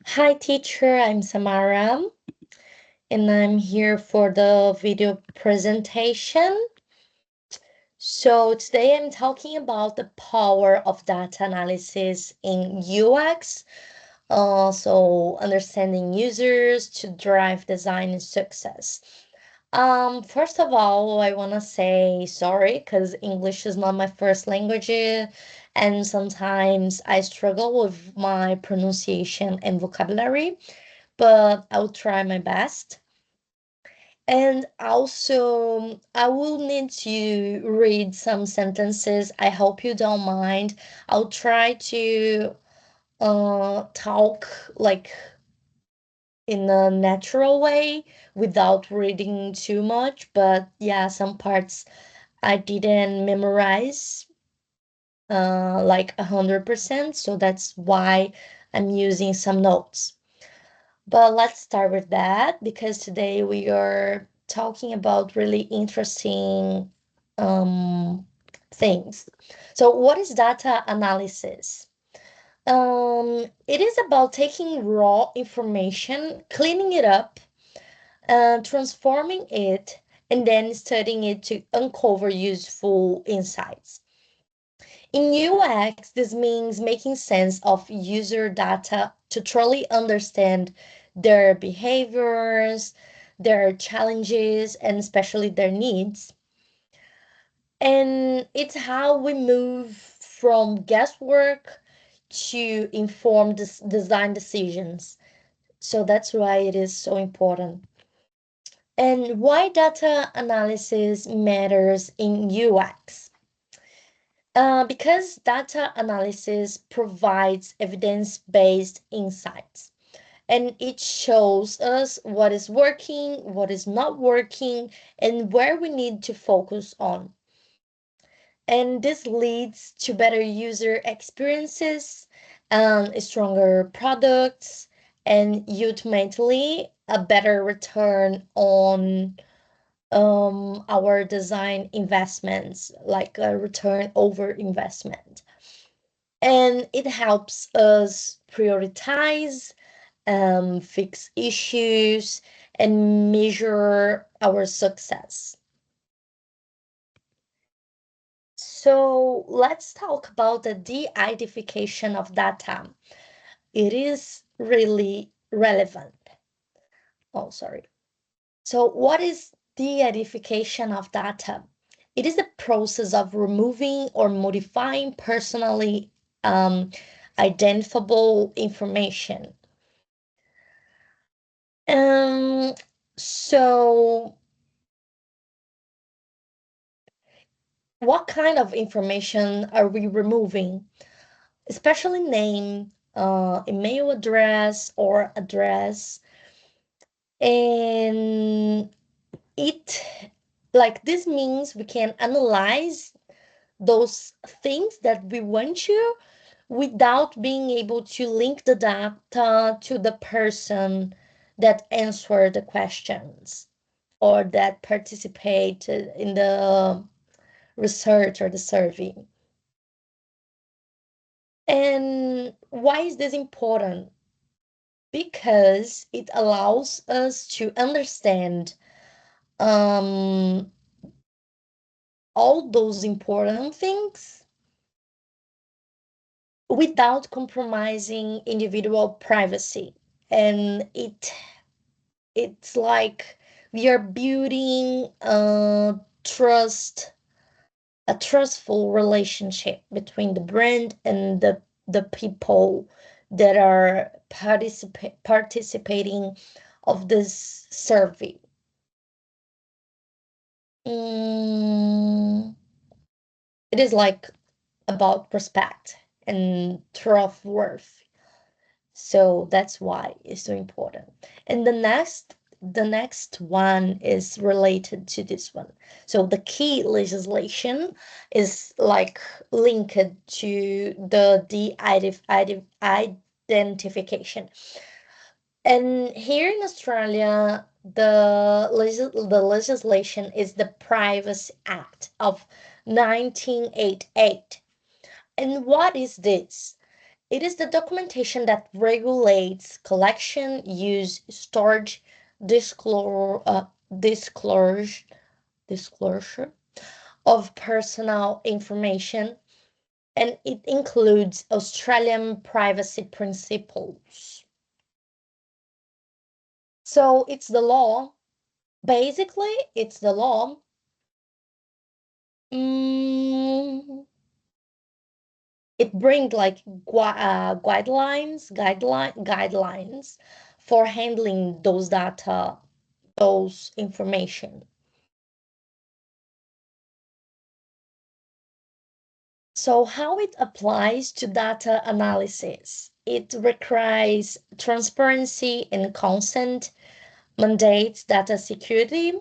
Hi teacher, I'm Samara and I'm here for the video presentation. So today I'm talking about the power of data analysis in UX, so understanding users to drive design and success. First of all, I want to say sorry because English is not my first language, and sometimes I struggle with my pronunciation and vocabulary, but I'll try my best. And also, I will need to read some sentences. I hope you don't mind. I'll try to talk like in a natural way without reading too much. But yeah, some parts I didn't memorize like 100%, so that's why I'm using some notes. But let's start with that because today we are talking about really interesting things. So, what is data analysis? It is about taking raw information, cleaning it up, transforming it, and then studying it to uncover useful insights. In UX, this means making sense of user data to truly understand their behaviors, their challenges, and especially their needs. And it's how we move from guesswork to informed design decisions. So that's why it is so important. And why data analysis matters in UX. Because data analysis provides evidence-based insights and it shows us what is working, what is not working, and where we need to focus on. And this leads to better user experiences, stronger products, and ultimately a better return on our design investments, like a return over investment. And it helps us prioritize, fix issues, and measure our success. So let's talk about the de-identification of data. It is really relevant. Oh, sorry. So what is de-identification of data? It is the process of removing or modifying personally identifiable information. Um, so what kind of information are we removing? Especially name, email address or address. And it like this means we can analyze those things that we want to without being able to link the data to the person that answered the questions or that participated in the research or the survey. And why is this important? Because it allows us to understand um, all those important things without compromising individual privacy. And it's like we are building trust, a trustful relationship between the brand and the people that are participating of this survey. Mm, it is like about respect and trustworthy. So that's why it's so important. And the next one is related to this one. So the key legislation is like linked to the identification. And here in Australia, the legislation is the Privacy Act of 1988. And what is this? It is the documentation that regulates collection, use, storage, disclosure of personal information, and it includes Australian privacy principles. So it's the law. Basically, it's the law. It brings like guidelines for handling those data, those information. So how it applies to data analysis? It requires transparency and consent, mandates data security,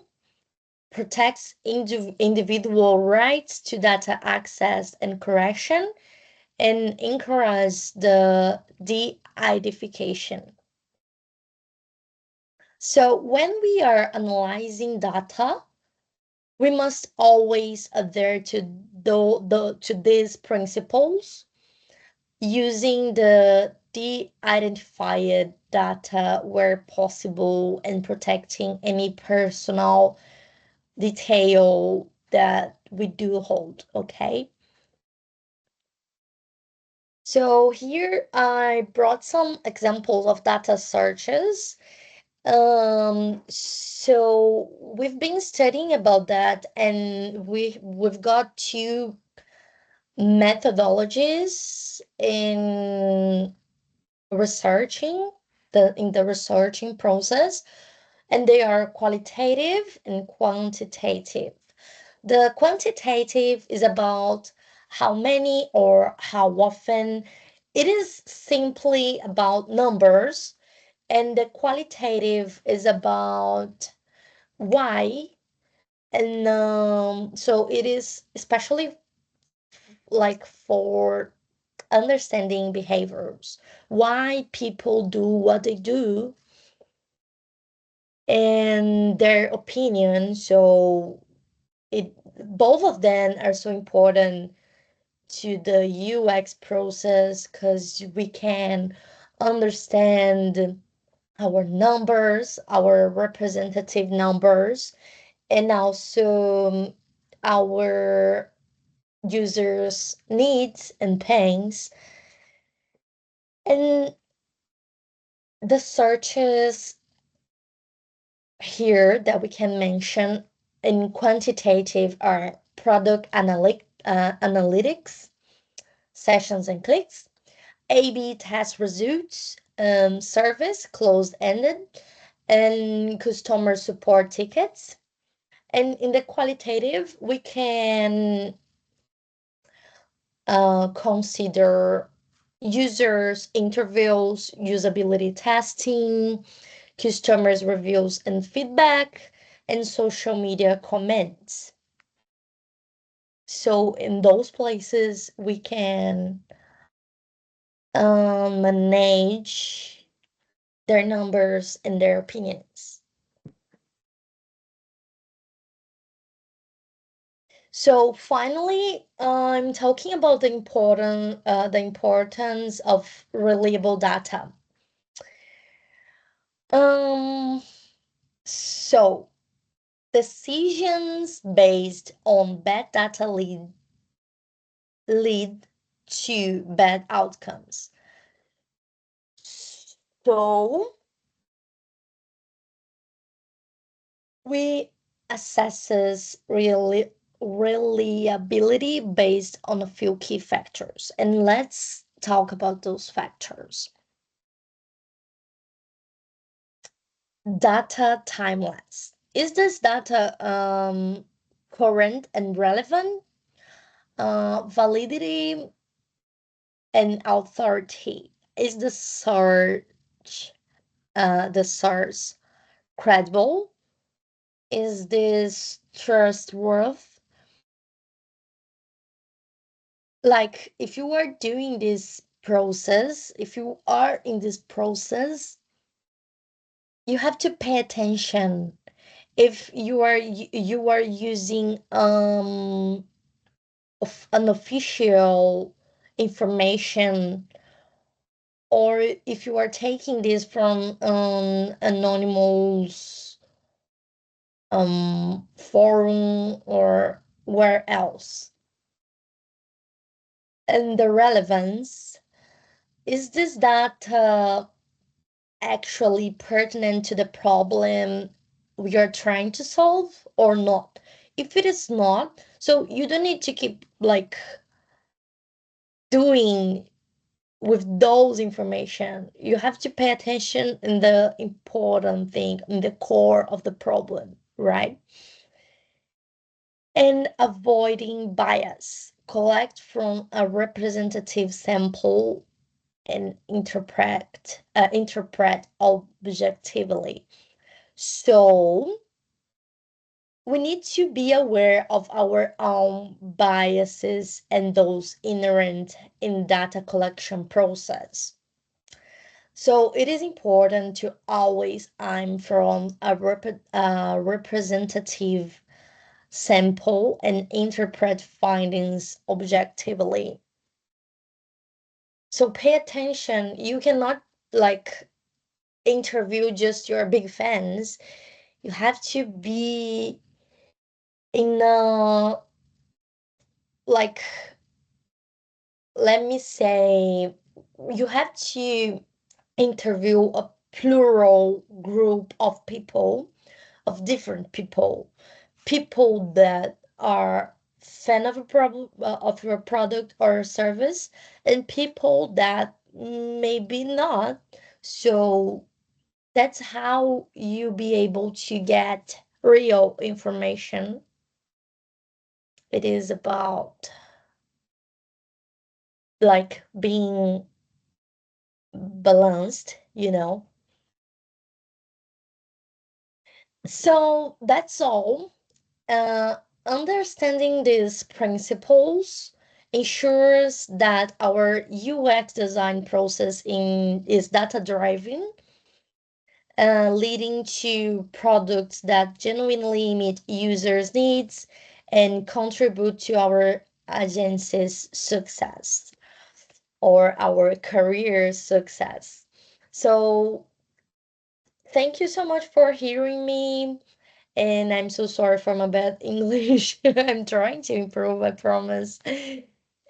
protects individual rights to data access and correction, and encourages the de-identification. So when we are analyzing data, we must always adhere to these principles, using the de-identified data where possible and protecting any personal detail that we do hold, okay? So here I brought some examples of data searches. So we've been studying about that, and we've got two methodologies in the researching process, and they are qualitative and quantitative. The quantitative is about how many or how often. It is simply about numbers, and the qualitative is about why. And so it is especially like for understanding behaviors, why people do what they do, and their opinion. So it both of them are so important to the UX process, because we can understand our numbers, our representative numbers, and also our users' needs and pains. And the searches here that we can mention in quantitative are product analytics, sessions and clicks, A/B test results, service closed-ended, and customer support tickets. And in the qualitative, we can consider users' interviews, usability testing, customers' reviews and feedback, and social media comments. So in those places, we can manage their numbers and their opinions. So finally, I'm talking about the importance of reliable data. So decisions based on bad data lead to bad outcomes. So we assesses reliability based on a few key factors, and let's talk about those factors. Data timeless. Is this data current and relevant? Validity and authority. Is the source credible? Is this trustworthy? Like, if you are doing this process, if you are in this process, you have to pay attention. If you are using an official information or if you are taking this from anonymous forum or where else. And the relevance, is this data actually pertinent to the problem we are trying to solve or not? If it is not, so you don't need to keep like doing with those information. You have to pay attention in the important thing, in the core of the problem, right? And avoiding bias. Collect from a representative sample and interpret objectively. So we need to be aware of our own biases and those inherent in data collection process. So it is important to always aim from a representative sample and interpret findings objectively. So pay attention. You cannot like interview just your big fans. You have to be in a, like, let me say, you have to interview a plural group of people, of different people that are fan of of your product or service, and people that maybe not. So that's how you be able to get real information. It is about like being balanced, you know. So that's all. Uh, Understanding these principles ensures that our UX design process is data driven, leading to products that genuinely meet users' needs and contribute to our agency's success or our career success. So, thank you so much for hearing me. And I'm so sorry for my bad English. I'm trying to improve, I promise.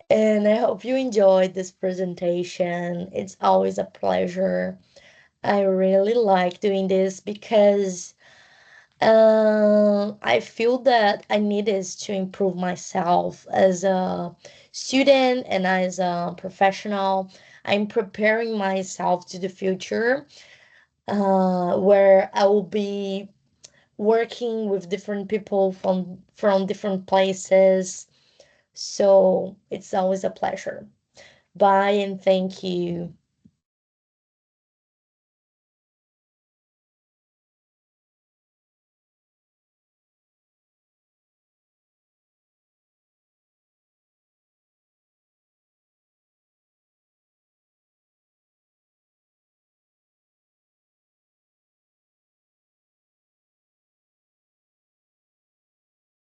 And I hope you enjoyed this presentation. It's always a pleasure. I really like doing this because I feel that I need this to improve myself as a student and as a professional. I'm preparing myself to the future, where I will be working with different people from different places. So it's always a pleasure. Bye and thank you.